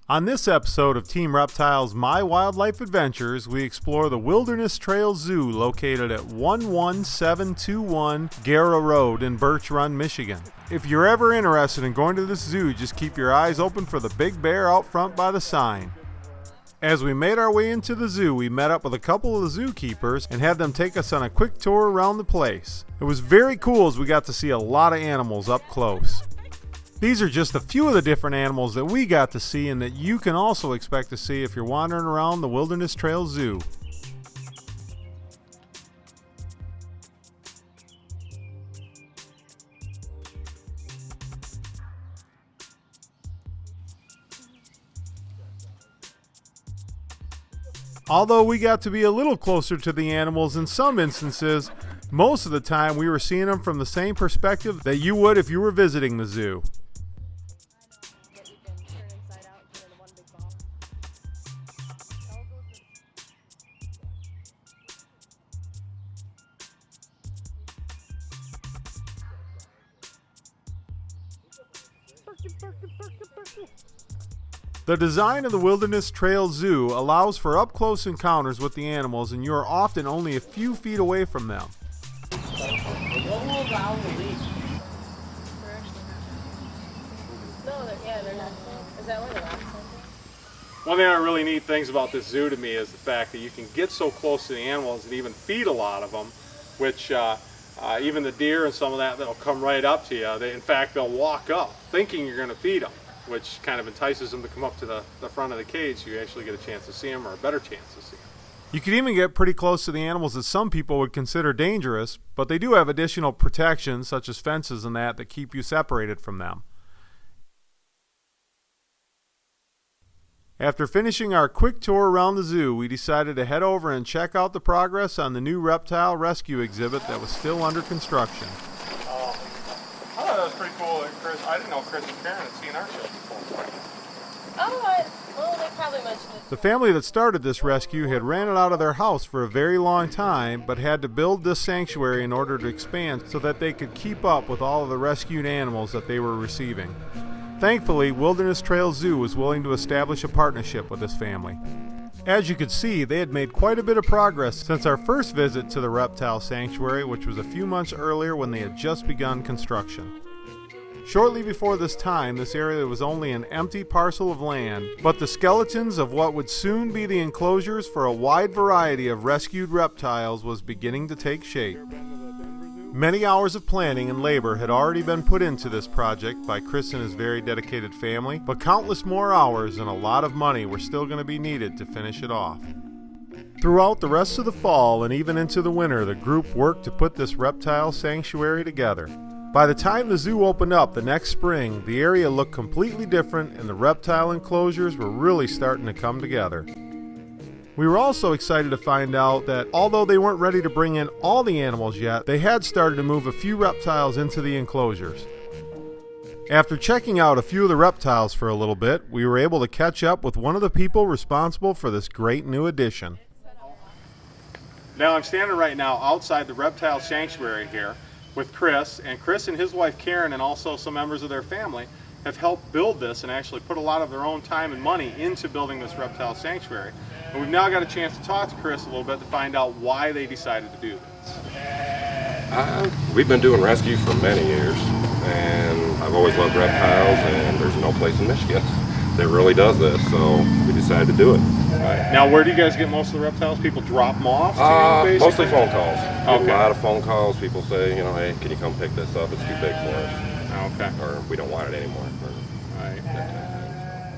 On this episode of Team Reptile's My Wildlife Adventures, we explore the Wilderness Trail Zoo located at 11721 Guerra Road in Birch Run, Michigan. If you're ever interested in going to this zoo, just keep your eyes open for the big bear out front by the sign. As we made our way into the zoo, we met up with a couple of the zookeepers and had them take us on a quick tour around the place. It was very cool as we got to see a lot of animals up close. These are just a few of the different animals that we got to see and that you can also expect to see if you're wandering around the Wilderness Trail Zoo. Although we got to be a little closer to the animals in some instances, most of the time we were seeing them from the same perspective that you would if you were visiting the zoo. The design of the Wilderness Trail Zoo allows for up-close encounters with the animals, and you are often only a few feet away from them. One of the really neat things about this zoo to me is the fact that you can get so close to the animals and even feed a lot of them, which even the deer and some of that, they'll come right up to you. In fact, they'll walk up thinking you're going to feed them, which kind of entices them to come up to the front of the cage so you actually get a chance to see them, or a better chance to see them. You can even get pretty close to the animals that some people would consider dangerous, but they do have additional protections such as fences and that keep you separated from them. After finishing our quick tour around the zoo, we decided to head over and check out the progress on the new reptile rescue exhibit that was still under construction. I thought that was pretty cool that Chris, I didn't know Chris and Karen had seen our show before. Well, they probably mentioned it. The family that started this rescue had ran it out of their house for a very long time, but had to build this sanctuary in order to expand so that they could keep up with all of the rescued animals that they were receiving. Thankfully, Wilderness Trail Zoo was willing to establish a partnership with this family. As you could see, they had made quite a bit of progress since our first visit to the reptile sanctuary, which was a few months earlier when they had just begun construction. Shortly before this time, this area was only an empty parcel of land, but the skeletons of what would soon be the enclosures for a wide variety of rescued reptiles was beginning to take shape. Many hours of planning and labor had already been put into this project by Chris and his very dedicated family, but countless more hours and a lot of money were still going to be needed to finish it off. Throughout the rest of the fall and even into the winter, the group worked to put this reptile sanctuary together. By the time the zoo opened up the next spring, the area looked completely different and the reptile enclosures were really starting to come together. We were also excited to find out that although they weren't ready to bring in all the animals yet, they had started to move a few reptiles into the enclosures. After checking out a few of the reptiles for a little bit, we were able to catch up with one of the people responsible for this great new addition. Now I'm standing right now outside the reptile sanctuary here with Chris, and Chris and his wife Karen and also some members of their family have helped build this and actually put a lot of their own time and money into building this reptile sanctuary. And we've now got a chance to talk to Chris a little bit to find out why they decided to do this. We've been doing rescue for many years, and I've always loved reptiles, and there's no place in Michigan that really does this, so we decided to do it. Now, where do you guys get most of the reptiles? People drop them off to you, basically? Mostly phone calls. Okay. A lot of phone calls. People say, you know, hey, can you come pick this up? It's too big for us. Okay. Or we don't want it anymore. Right.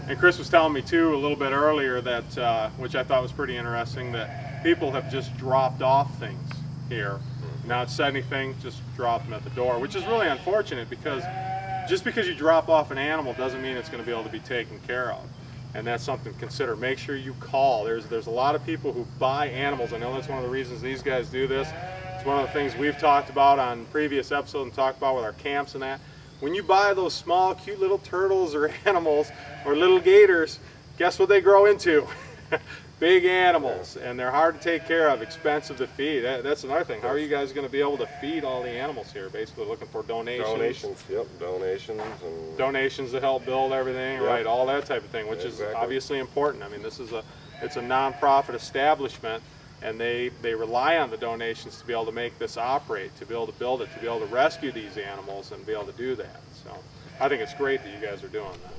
And Chris was telling me too a little bit earlier that, which I thought was pretty interesting, that people have just dropped off things here. Not said anything, just dropped them at the door, which is really unfortunate because just because you drop off an animal doesn't mean it's going to be able to be taken care of. And that's something to consider. Make sure you call. There's a lot of people who buy animals. I know that's one of the reasons these guys do this. It's one of the things we've talked about on previous episodes and talked about with our camps and that. When you buy those small, cute little turtles or animals or little gators, guess what they grow into? Big animals, and they're hard to take care of, expensive to feed. That's another thing. How are you guys going to be able to feed all the animals here? Basically looking for donations. Donations, yep, donations. And donations to help build everything, yep. Right, all that type of thing, which is obviously important. I mean, it's a non-profit establishment, and they rely on the donations to be able to make this operate, to be able to build it, to be able to rescue these animals and be able to do that. So I think it's great that you guys are doing this.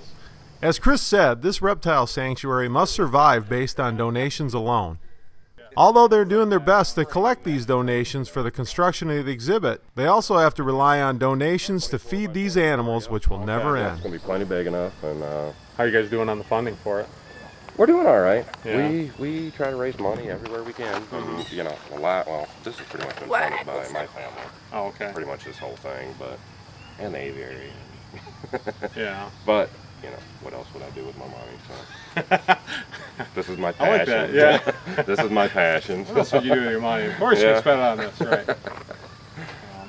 As Chris said, this reptile sanctuary must survive based on donations alone. Although they're doing their best to collect these donations for the construction of the exhibit, they also have to rely on donations to feed these animals, which will never it's end. going to be plenty big enough. And how are you guys doing on the funding for it? we're doing all right. Yeah. We try to raise money everywhere we can. And, you know, a lot. Well, this has pretty much been funded by my family. Oh, okay. Pretty much this whole thing, and the aviary. Yeah. But you know, what else would I do with my money? So this is my passion. I like that. Yeah. This is my passion. That's what you do with your money. Of course, you spend it on this, right?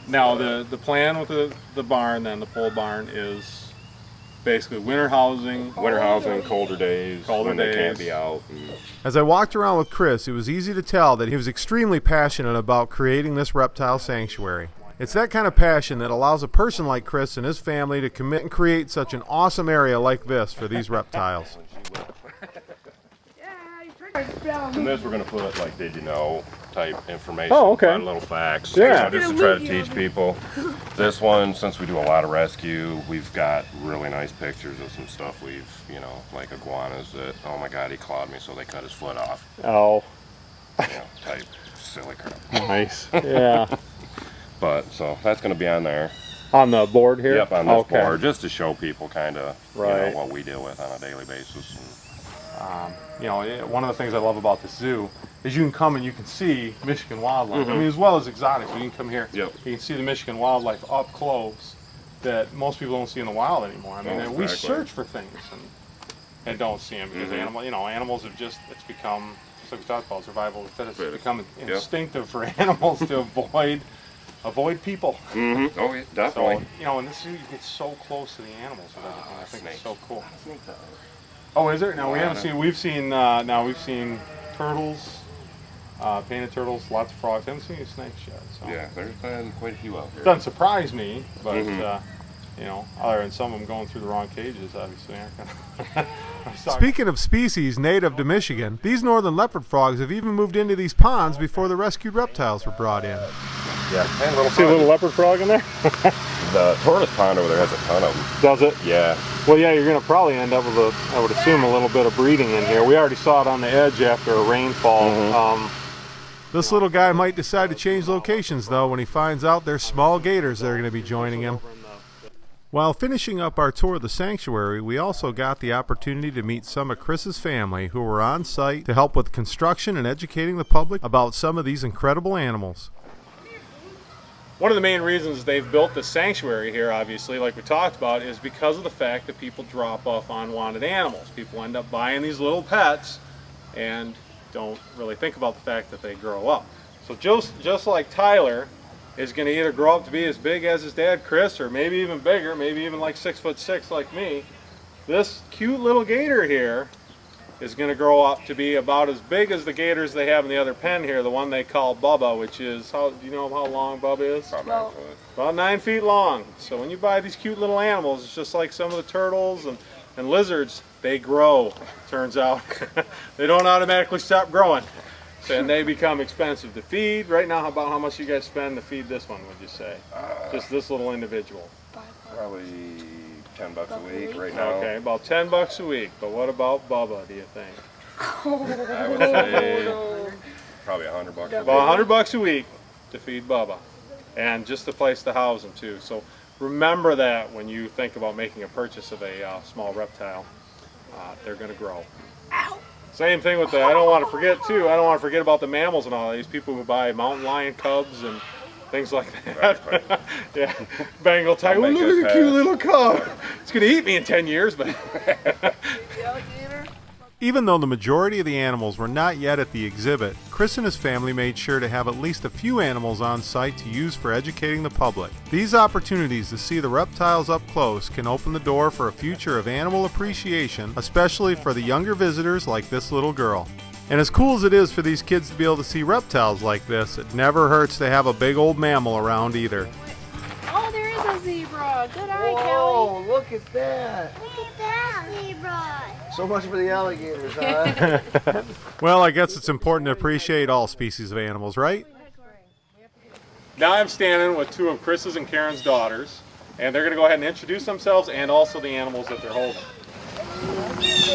Now, the plan with the barn, then the pole barn, is basically winter housing. Winter housing, colder days, when they can't be out. As I walked around with Chris, it was easy to tell that he was extremely passionate about creating this reptile sanctuary. It's that kind of passion that allows a person like Chris and his family to commit and create such an awesome area like this for these reptiles. And this we're going to put like did you know type information. Oh, okay. Little facts. Yeah. You know, just to try to teach people. This one, since we do a lot of rescue, we've got really nice pictures of some stuff we've, you know, like iguanas that, oh my God, he clawed me, so they cut his foot off. Oh. You know, type silly crap. Nice. Yeah. But, so that's going to be on there. On the board here? Yep, on this board, just to show people kind of right. You know, what we deal with on a daily basis. And, you know, one of the things I love about the zoo is you can come and you can see Michigan wildlife. Mm-hmm. I mean, as well as exotics. You can come here, yep. You can see the Michigan wildlife up close that most people don't see in the wild anymore. I mean, exactly. We search for things and don't see them because Mm-hmm. animals have just, it's become, just like we talked about, survival of the fittest. It's become Yep. instinctive for animals to avoid people. Mm-hmm. Oh, yeah, definitely. So, you know, in this zoo, you get so close to the animals with everything. I think it's so cool. Snakes. Oh, is there? No, we haven't seen. We've seen turtles, painted turtles, lots of frogs. I haven't seen any snakes yet. So. Yeah, there's been quite a few out there. Doesn't surprise me, but you know, other than some of them going through the wrong cages, obviously aren't gonna. Speaking of species native to Michigan, these northern leopard frogs have even moved into these ponds before the rescued reptiles were brought in. Yeah, and See a little leopard frog in there? The tortoise pond over there has a ton of them. Does it? Yeah. Well, yeah, you're going to probably end up with I would assume, a little bit of breeding in here. We already saw it on the edge after a rainfall. This little guy might decide to change locations, though, when he finds out there's small gators that are going to be joining him. While finishing up our tour of the sanctuary, we also got the opportunity to meet some of Chris's family who were on site to help with construction and educating the public about some of these incredible animals. One of the main reasons they've built the sanctuary here, obviously, like we talked about, is because of the fact that people drop off unwanted animals. People end up buying these little pets and don't really think about the fact that they grow up. So just like Tyler is going to either grow up to be as big as his dad, Chris, or maybe even bigger, maybe even like 6'6" like me, this cute little gator here is going to grow up to be about as big as the gators they have in the other pen here, the one they call Bubba, which is, do you know how long Bubba is? About 9 foot. About 9 feet long. So when you buy these cute little animals, it's just like some of the turtles and And lizards, they grow, turns out. They don't automatically stop growing. And they become expensive to feed. Right now, about how much you guys spend to feed this one, would you say? Just this little individual. Probably $10 a week right now. Okay, about $10 a week. But what about Bubba, do you think? I would say probably $100 a week. About $100 a week to feed Bubba. And just the place to house them too. So remember that when you think about making a purchase of a small reptile. They're going to grow. Same thing with the, I don't want to forget about the mammals and all these people who buy mountain lion cubs and things like that. Right. Yeah, Bengal tiger. Oh, look at the cute little cub. It's going to eat me in 10 years, but. Even though the majority of the animals were not yet at the exhibit, Chris and his family made sure to have at least a few animals on site to use for educating the public. These opportunities to see the reptiles up close can open the door for a future of animal appreciation, especially for the younger visitors like this little girl. And as cool as it is for these kids to be able to see reptiles like this, it never hurts to have a big old mammal around either. Oh, there is a zebra. Good eye, Whoa, look at that. Look at that zebra. So much for the alligators, huh? Well, I guess it's important to appreciate all species of animals, right? Now I'm standing with two of Chris's and Karen's daughters, and they're going to go ahead and introduce themselves and also the animals that they're holding.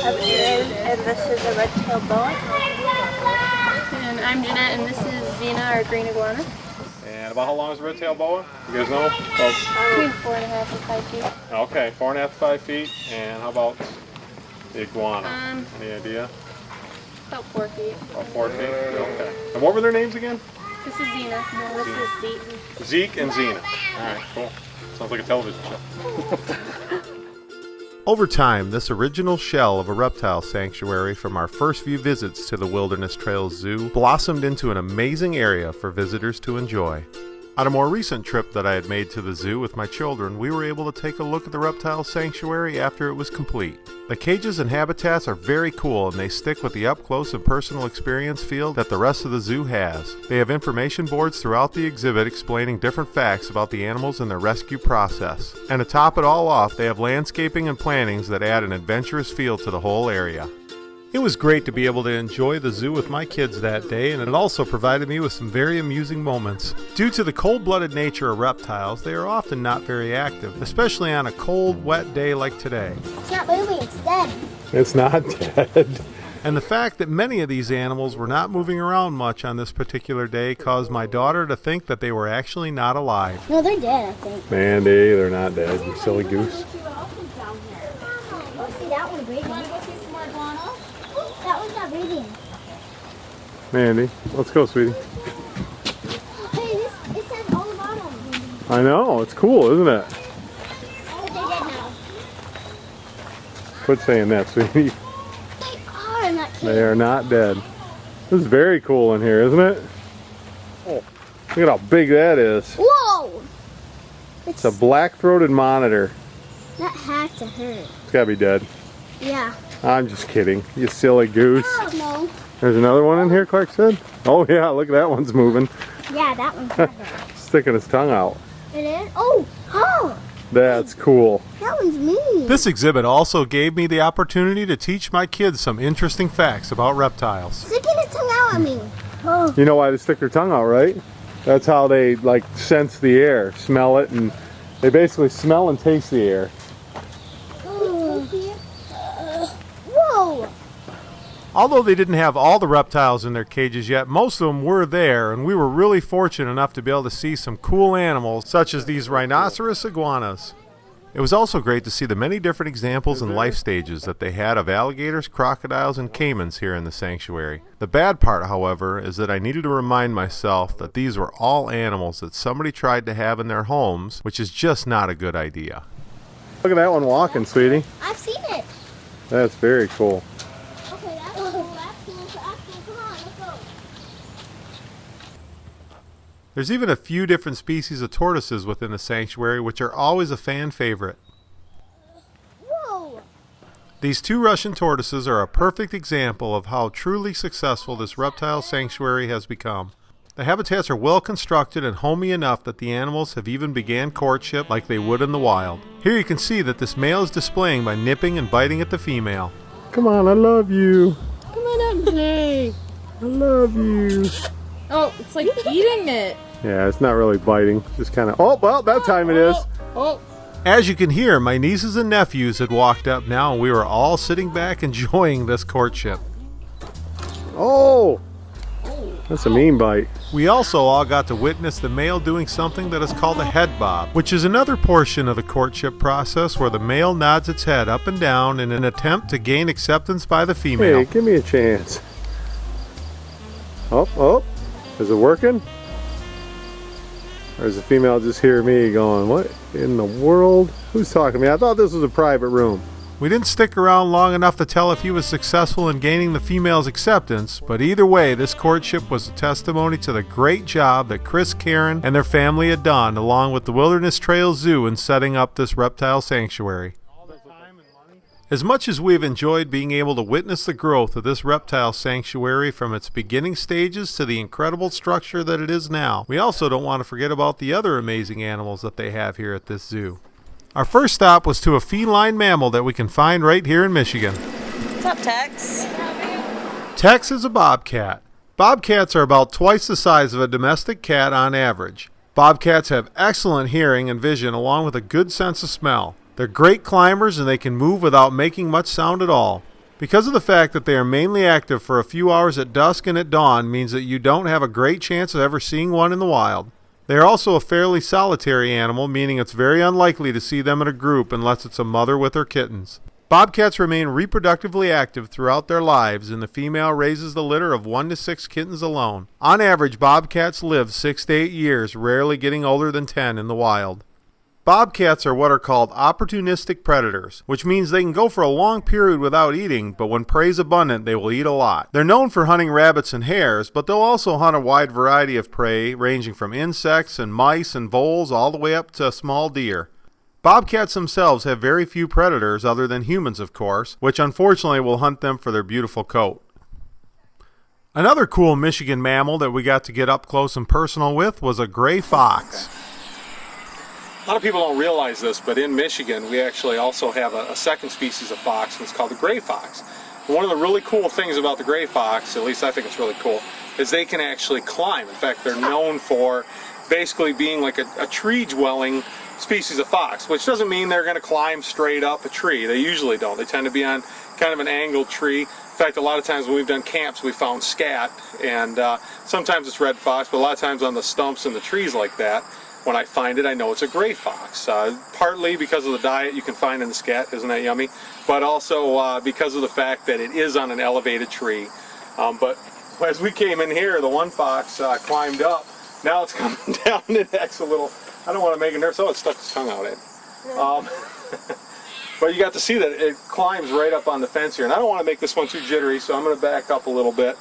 And this is a red-tailed boa. And I'm Jeanette, and this is Zena, our green iguana. And about how long is a red-tailed boa? You guys know? Between 4.5 and 5 feet. Okay, 4.5 to 5 feet. And how about the iguana? Any idea? About 4 feet. About 4 feet? Okay. And what were their names again? This is Zena. No, this is Zeke. Zeke and Zena. All right, cool. Sounds like a television show. Over time, this original shell of a reptile sanctuary from our first few visits to the Wilderness Trails Zoo blossomed into an amazing area for visitors to enjoy. On a more recent trip that I had made to the zoo with my children, we were able to take a look at the reptile sanctuary after it was complete. The cages and habitats are very cool, and they stick with the up-close and personal experience feel that the rest of the zoo has. They have information boards throughout the exhibit explaining different facts about the animals and their rescue process. And to top it all off, they have landscaping and plantings that add an adventurous feel to the whole area. It was great to be able to enjoy the zoo with my kids that day, and it also provided me with some very amusing moments. Due to the cold-blooded nature of reptiles, they are often not very active, especially on a cold, wet day like today. It's not moving, it's dead. It's not dead. And the fact that many of these animals were not moving around much on this particular day caused my daughter to think that they were actually not alive. No, they're dead, I think. Mandy, they're not dead, you silly goose. Oh, see, that one breathing. Want to go see some more iguanas? That one's not breathing. Mandy, let's go, sweetie. Hey, it says all about them. I know, it's cool, isn't it? But they're dead now. Quit saying that, sweetie. They are, I'm not kidding. They are not dead. This is very cool in here, isn't it? Oh, look at how big that is. Whoa! It's a black-throated monitor. That had to hurt. It's gotta be dead. Yeah. I'm just kidding, you silly goose. Oh, no. There's another one in here, Clark said? Oh yeah, look, that one's moving. Yeah, that one's not dead. Sticking his tongue out. It is? Oh! Oh! That's cool. That one's mean. This exhibit also gave me the opportunity to teach my kids some interesting facts about reptiles. Sticking his tongue out at me. Oh. You know why they stick their tongue out, right? That's how they like sense the air, smell it, and they basically smell and taste the air. Whoa! Although they didn't have all the reptiles in their cages yet, most of them were there, and we were really fortunate enough to be able to see some cool animals, such as these rhinoceros iguanas. It was also great to see the many different examples and life stages that they had of alligators, crocodiles, and caimans here in the sanctuary. The bad part, however, is that I needed to remind myself that these were all animals that somebody tried to have in their homes, which is just not a good idea. Look at that one walking, sweetie. I've seen it. That's very cool. Okay, that's cool. That's cool. That's cool. Come on, let's go. There's even a few different species of tortoises within the sanctuary, which are always a fan favorite. Whoa! These two Russian tortoises are a perfect example of how truly successful this reptile sanctuary has become. The habitats are well constructed and homey enough that the animals have even began courtship like they would in the wild. Here you can see that this male is displaying by nipping and biting at the female. Come on, I love you. Come on up, Jay. I love you. Oh, it's like eating it. Yeah, it's not really biting. Just kind of, oh, well, that time it is. Oh. As you can hear, my nieces and nephews had walked up now, and we were all sitting back enjoying this courtship. Oh! That's a mean bite. We also all got to witness the male doing something that is called a head bob, which is another portion of the courtship process where the male nods its head up and down in an attempt to gain acceptance by the female. Hey, give me a chance. Oh, is it working? Or is the female just hear me going, what in the world? Who's talking to me? I thought this was a private room. We didn't stick around long enough to tell if he was successful in gaining the female's acceptance, but either way, this courtship was a testimony to the great job that Chris, Karen, and their family had done, along with the Wilderness Trail Zoo, in setting up this reptile sanctuary. As much as we've enjoyed being able to witness the growth of this reptile sanctuary from its beginning stages to the incredible structure that it is now, we also don't want to forget about the other amazing animals that they have here at this zoo. Our first stop was to a feline mammal that we can find right here in Michigan. What's up, Tex? Tex is a bobcat. Bobcats are about twice the size of a domestic cat on average. Bobcats have excellent hearing and vision along with a good sense of smell. They're great climbers and they can move without making much sound at all. Because of the fact that they are mainly active for a few hours at dusk and at dawn means that you don't have a great chance of ever seeing one in the wild. They are also a fairly solitary animal, meaning it's very unlikely to see them in a group unless it's a mother with her kittens. Bobcats remain reproductively active throughout their lives, and the female raises the litter of 1 to 6 kittens alone. On average, bobcats live 6 to 8 years, rarely getting older than 10 in the wild. Bobcats are what are called opportunistic predators, which means they can go for a long period without eating, but when prey is abundant, they will eat a lot. They're known for hunting rabbits and hares, but they'll also hunt a wide variety of prey, ranging from insects and mice and voles all the way up to small deer. Bobcats themselves have very few predators other than humans, of course, which unfortunately will hunt them for their beautiful coat. Another cool Michigan mammal that we got to get up close and personal with was a gray fox. A lot of people don't realize this, but in Michigan we actually also have a second species of fox, and it's called the gray fox. And one of the really cool things about the gray fox, at least I think it's really cool, is they can actually climb. In fact, they're known for basically being like a tree-dwelling species of fox, which doesn't mean they're going to climb straight up a tree. They usually don't. They tend to be on kind of an angled tree. In fact, a lot of times when we've done camps, we found scat, and sometimes it's red fox, but a lot of times on the stumps and the trees like that, when I find it, I know it's a gray fox. Partly because of the diet you can find in the scat, isn't that yummy? But also because of the fact that it is on an elevated tree. But as we came in here, the one fox climbed up. Now it's coming down and acts a little, I don't want to make it nervous. Oh, it stuck its tongue out in. But you got to see that it climbs right up on the fence here. And I don't want to make this one too jittery, so I'm going to back up a little bit.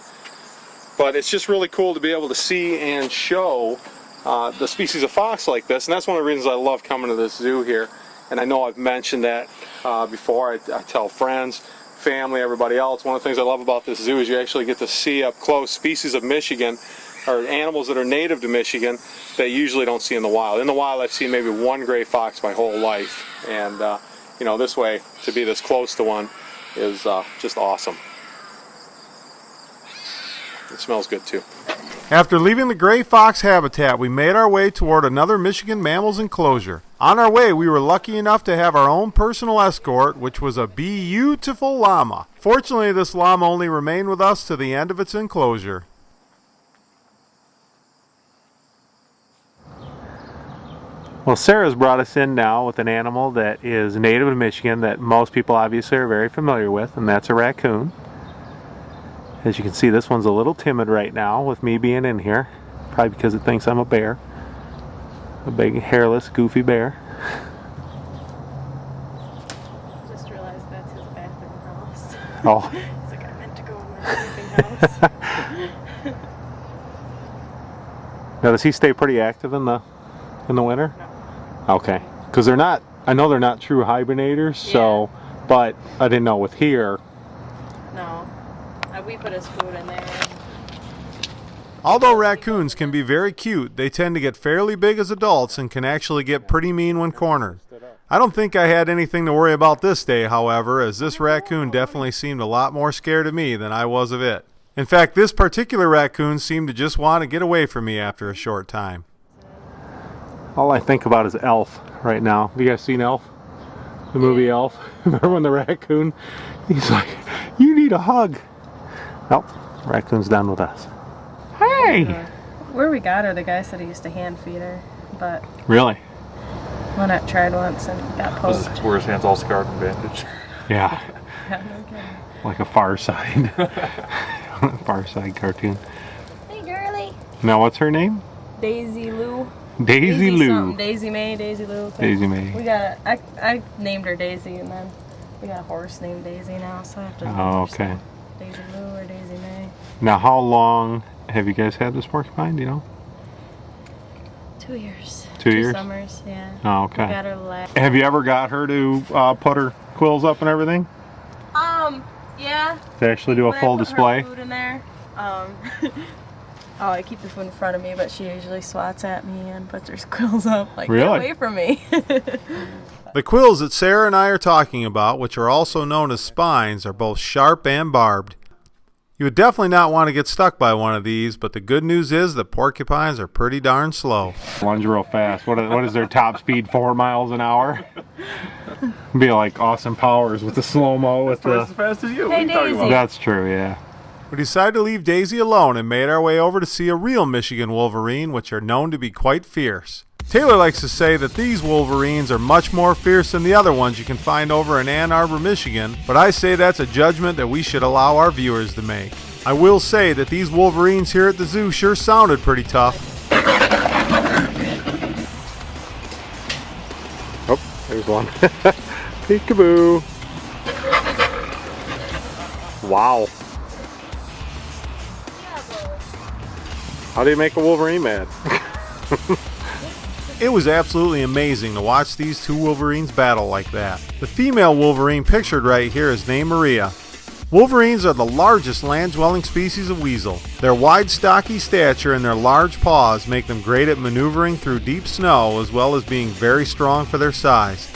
But it's just really cool to be able to see and show the species of fox like this, and that's one of the reasons I love coming to this zoo here. And I know I've mentioned that before. I tell friends, family, everybody else, one of the things I love about this zoo is you actually get to see up close species of Michigan, or animals that are native to Michigan that you usually don't see in the wild. In the wild I've seen maybe one gray fox my whole life, and you know, this way to be this close to one is just awesome. It smells good too. After leaving the gray fox habitat, we made our way toward another Michigan mammals enclosure. On our way, we were lucky enough to have our own personal escort, which was a beautiful llama. Fortunately, this llama only remained with us to the end of its enclosure. Well, Sarah's brought us in now with an animal that is native to Michigan that most people obviously are very familiar with, and that's a raccoon. As you can see, this one's a little timid right now with me being in here, probably because it thinks I'm a bear. A big, hairless, goofy bear. Just realized that's his bathroom house. Oh. He's like, I meant to go in my sleeping house. Now, does he stay pretty active in the winter? No. Okay. Because they're not, I know they're not true hibernators, so, but I didn't know with here. No. We put his food in there. Although raccoons can be very cute, they tend to get fairly big as adults and can actually get pretty mean when cornered. I don't think I had anything to worry about this day, however, as this raccoon definitely seemed a lot more scared of me than I was of it. In fact, this particular raccoon seemed to just want to get away from me after a short time. All I think about is Elf right now. Have you guys seen Elf? The movie Elf? Remember when the raccoon, he's like, you need a hug. Nope, raccoon's done with us. Hey! Where we got her, the guy said he used to hand feed her, but Really? Lynette tried once and got poked. Where his hand's all scarred and bandaged. Yeah, Yeah, no kidding. like a Far Side. Far Side cartoon. Hey, girly. Now, what's her name? Daisy Lou. Daisy Lou. something. Daisy May, Daisy Lou. Daisy May. We got I named her Daisy, and then we got a horse named Daisy now, so I have to name Oh, her okay. something. Daisy Lou or Daisy May. Now, how long have you guys had this porcupine, do you know? 2 years. 2 years? Summers, yeah. Oh, We okay. got her last. Have you ever got her to put her quills up and everything? Yeah. To actually do a When I full put her display? food in there. Oh, I keep the food in front of me, but she usually swats at me and puts her quills up. Like, Really? get away from me. The quills that Sarah and I are talking about, which are also known as spines, are both sharp and barbed. You would definitely not want to get stuck by one of these, but the good news is that porcupines are pretty darn slow. Lunge real fast. What is their top speed? 4 miles an hour? Be like Austin Powers with the slow-mo with Twice as the... fast as you. Hey, What are you talking Daisy. about? That's true, yeah. We decided to leave Daisy alone and made our way over to see a real Michigan Wolverine, which are known to be quite fierce. Taylor likes to say that these Wolverines are much more fierce than the other ones you can find over in Ann Arbor, Michigan, but I say that's a judgment that we should allow our viewers to make. I will say that these Wolverines here at the zoo sure sounded pretty tough. Oh, there's one. Peekaboo. Wow. How do you make a Wolverine mad? It was absolutely amazing to watch these two Wolverines battle like that. The female Wolverine pictured right here is named Maria. Wolverines are the largest land-dwelling species of weasel. Their wide, stocky stature and their large paws make them great at maneuvering through deep snow, as well as being very strong for their size.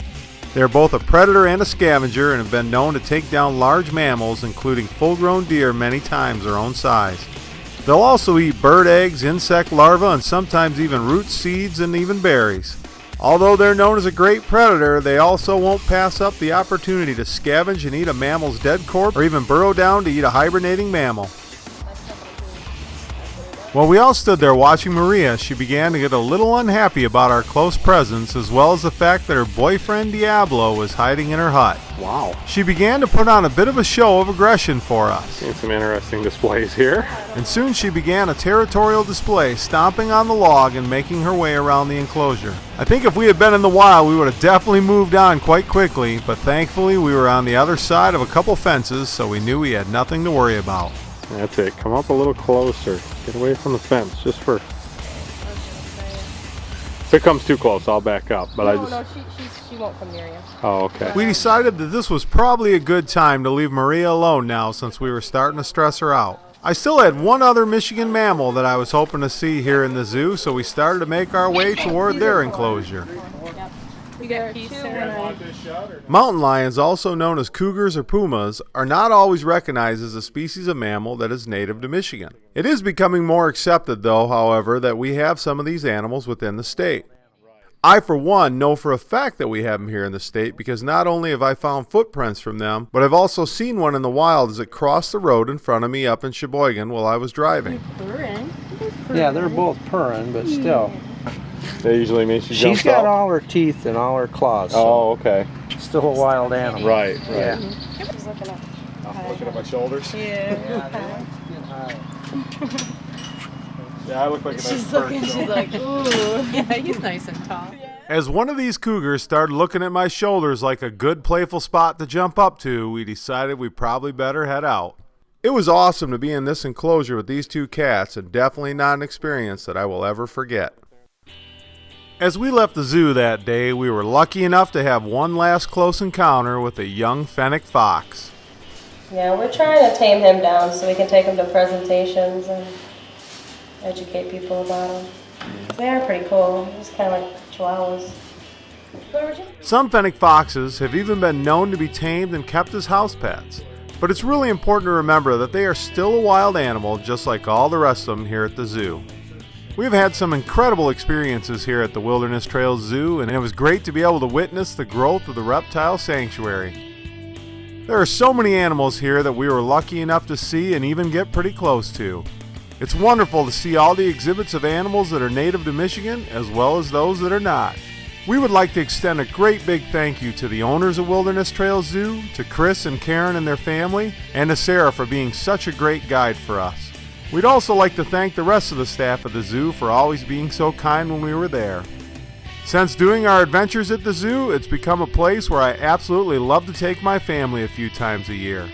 They are both a predator and a scavenger and have been known to take down large mammals, including full-grown deer, many times their own size. They'll also eat bird eggs, insect larvae, and sometimes even roots, seeds, and even berries. Although they're known as a great predator, they also won't pass up the opportunity to scavenge and eat a mammal's dead corpse or even burrow down to eat a hibernating mammal. While we all stood there watching Maria, she began to get a little unhappy about our close presence, as well as the fact that her boyfriend Diablo was hiding in her hut. Wow. She began to put on a bit of a show of aggression for us. Seen some interesting displays here. And soon she began a territorial display, stomping on the log and making her way around the enclosure. I think if we had been in the wild, we would have definitely moved on quite quickly, but thankfully we were on the other side of a couple fences, so we knew we had nothing to worry about. That's it. Come up a little closer. Get away from the fence, just for... If it comes too close, I'll back up. But No, she won't come near you. Oh, okay. We decided that this was probably a good time to leave Maria alone now, since we were starting to stress her out. I still had one other Michigan mammal that I was hoping to see here in the zoo, so we started to make our way toward their enclosure. You got peace there. Mountain lions, also known as cougars or pumas, are not always recognized as a species of mammal that is native to Michigan. It is becoming more accepted, though, however, that we have some of these animals within the state. I, for one, know for a fact that we have them here in the state because not only have I found footprints from them, but I've also seen one in the wild as it crossed the road in front of me up in Sheboygan while I was driving. Yeah, they're both purring, but still. That usually means she She's jumps got out? all her teeth and all her claws. So Oh, okay. still a wild animal. Right. Yeah. She's looking up. Looking at my shoulders? Yeah. Yeah, I look like a She's looking, she's like, ooh. Yeah, he's nice and tall. As one of these cougars started looking at my shoulders like a good playful spot to jump up to, we decided we probably better head out. It was awesome to be in this enclosure with these two cats, and definitely not an experience that I will ever forget. As we left the zoo that day, we were lucky enough to have one last close encounter with a young fennec fox. Yeah, we're trying to tame him down so we can take him to presentations and educate people about them. They are pretty cool. It's kind of like chihuahuas. Some fennec foxes have even been known to be tamed and kept as house pets. But it's really important to remember that they are still a wild animal just like all the rest of them here at the zoo. We've had some incredible experiences here at the Wilderness Trails Zoo, and it was great to be able to witness the growth of the reptile sanctuary. There are so many animals here that we were lucky enough to see and even get pretty close to. It's wonderful to see all the exhibits of animals that are native to Michigan as well as those that are not. We would like to extend a great big thank you to the owners of Wilderness Trails Zoo, to Chris and Karen and their family, and to Sarah for being such a great guide for us. We'd also like to thank the rest of the staff at the zoo for always being so kind when we were there. Since doing our adventures at the zoo, it's become a place where I absolutely love to take my family a few times a year.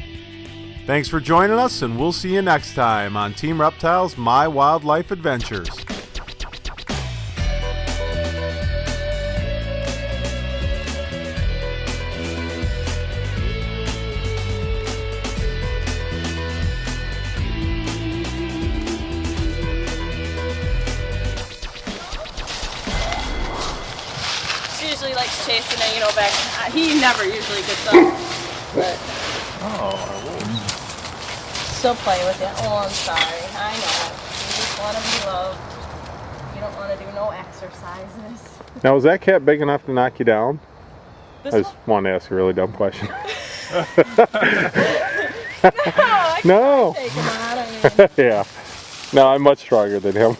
Thanks for joining us, and we'll see you next time on Team Reptile's My Wildlife Adventures. She usually likes chasing it, you know, back. He never usually gets up. But still play with it. Oh, I'm sorry. I know. You just want to be loved. You don't want to do no exercises. Now, is that cat big enough to knock you down? This I just wanted to ask a really dumb question. No, I can't No. take him on. I mean, Yeah. No, I'm much stronger than him.